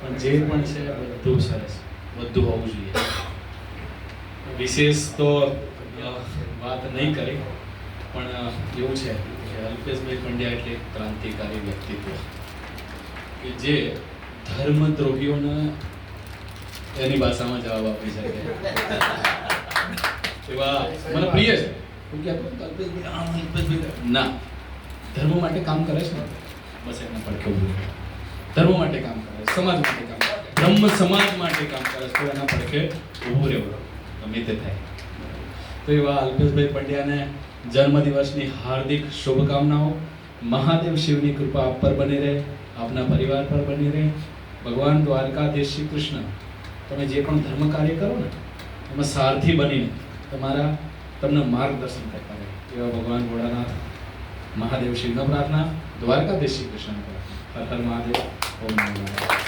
પણ જે પણ છે બધું સરસ, બધું હોવું જોઈએ. વિશેષ તો વાત નહીં કરી, પણ એવું છે કે અલ્પેશભાઈ પંડ્યા એટલે એક ક્રાંતિકારી વ્યક્તિત્વ કે જે ધર્મદ્રોહીઓને એની ભાષામાં જવાબ આપી શકે એવા મને પ્રિય છે. ના, ધર્મ માટે કામ કરે છે, બસ એના પર કેવું ધર્મ માટે કામ કરે, સમાજ માટે કામ કરે, બ્રહ્મ સમાજ માટે કામ કરે તો એના પડખે ઊભું રહેવું ગમે તે થાય. તો એવા અલ્પેશભાઈ પંડ્યાને જન્મદિવસની હાર્દિક શુભકામનાઓ. મહાદેવ શિવની કૃપા આપ પર બની રહે, આપના પરિવાર પર બની રહે. ભગવાન દ્વારકાધીશ શ્રી કૃષ્ણ તમે જે પણ ધર્મ કાર્ય કરો ને એમાં સારથી બનીને તમને માર્ગદર્શન કરતા રહે એવા ભગવાન ભોળાનાથ મહાદેવ શિવનો પ્રાર્થના, દ્વારકાધીશ શ્રી કૃષ્ણ પ્રાર્થના. હર હર મહાદેવ. ઓમ નમઃ નારાયણ.